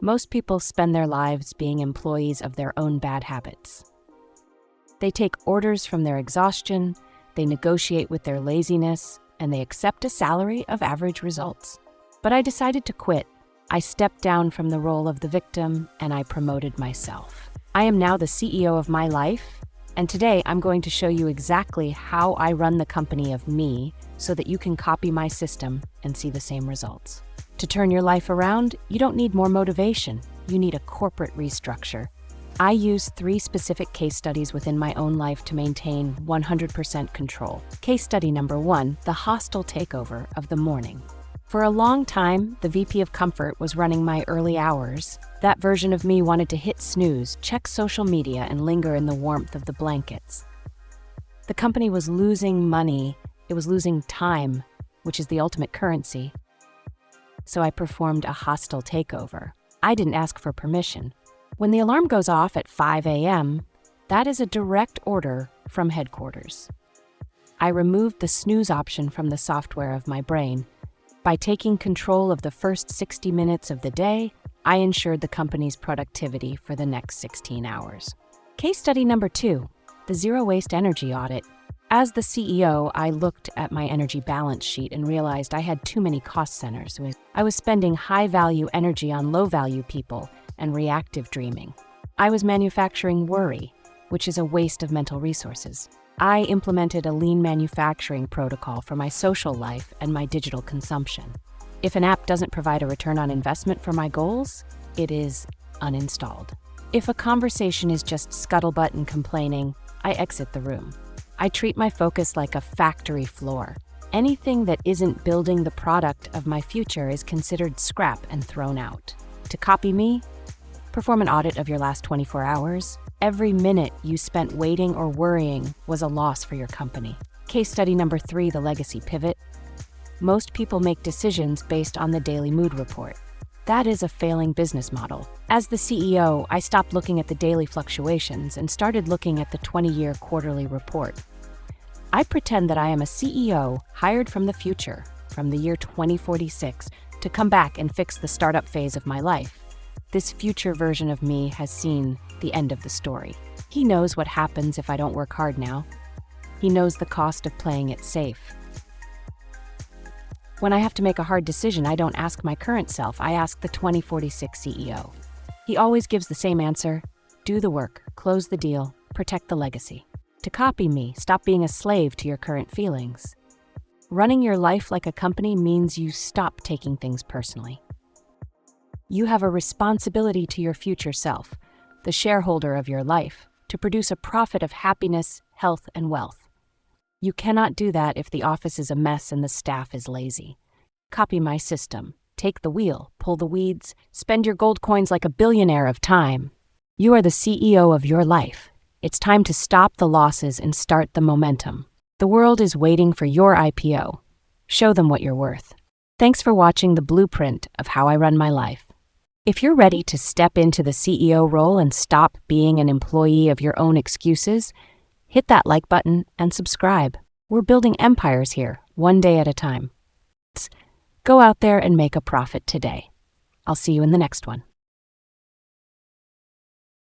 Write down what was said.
Most people spend their lives being employees of their own bad habits. They take orders from their exhaustion, they negotiate with their laziness, and they accept a salary of average results. But I decided to quit. I stepped down from the role of the victim, and I promoted myself. I am now the CEO of my life, and today I'm going to show you exactly how I run the company of me so that you can copy my system and see the same results. To turn your life around, you don't need more motivation. You need a corporate restructure. I use 3 specific case studies within my own life to maintain 100% control. Case study number 1, the hostile takeover of the morning. For a long time, the VP of Comfort was running my early hours. That version of me wanted to hit snooze, check social media, and linger in the warmth of the blankets. The company was losing money. It was losing time, which is the ultimate currency. So I performed a hostile takeover. I didn't ask for permission. When the alarm goes off at 5 a.m., that is a direct order from headquarters. I removed the snooze option from the software of my brain. By taking control of the first 60 minutes of the day, I ensured the company's productivity for the next 16 hours. Case study number 2, the Zero-Waste Energy Audit. As the CEO, I looked at my energy balance sheet and realized I had too many cost centers. I was spending high-value energy on low-value people and reactive dreaming. I was manufacturing worry, which is a waste of mental resources. I implemented a lean manufacturing protocol for my social life and my digital consumption. If an app doesn't provide a return on investment for my goals, it is uninstalled. If a conversation is just scuttlebutt and complaining, I exit the room. I treat my focus like a factory floor. Anything that isn't building the product of my future is considered scrap and thrown out. To copy me, perform an audit of your last 24 hours. Every minute you spent waiting or worrying was a loss for your company. Case study number 3, the legacy pivot. Most people make decisions based on the daily mood report. That is a failing business model. As the CEO, I stopped looking at the daily fluctuations and started looking at the 20-year quarterly report. I pretend that I am a CEO hired from the future, from the year 2046, to come back and fix the startup phase of my life. This future version of me has seen the end of the story. He knows what happens if I don't work hard now. He knows the cost of playing it safe. When I have to make a hard decision, I don't ask my current self, I ask the 2046 CEO. He always gives the same answer: do the work, close the deal, protect the legacy. To copy me, stop being a slave to your current feelings. Running your life like a company means you stop taking things personally. You have a responsibility to your future self, the shareholder of your life, to produce a profit of happiness, health, and wealth. You cannot do that if the office is a mess and the staff is lazy. Copy my system. Take the wheel, pull the weeds, spend your gold coins like a billionaire of time. You are the CEO of your life. It's time to stop the losses and start the momentum. The world is waiting for your IPO. Show them what you're worth. Thanks for watching the blueprint of how I run my life. If you're ready to step into the CEO role and stop being an employee of your own excuses, hit that like button and subscribe. We're building empires here, one day at a time. Go out there and make a profit today. I'll see you in the next one.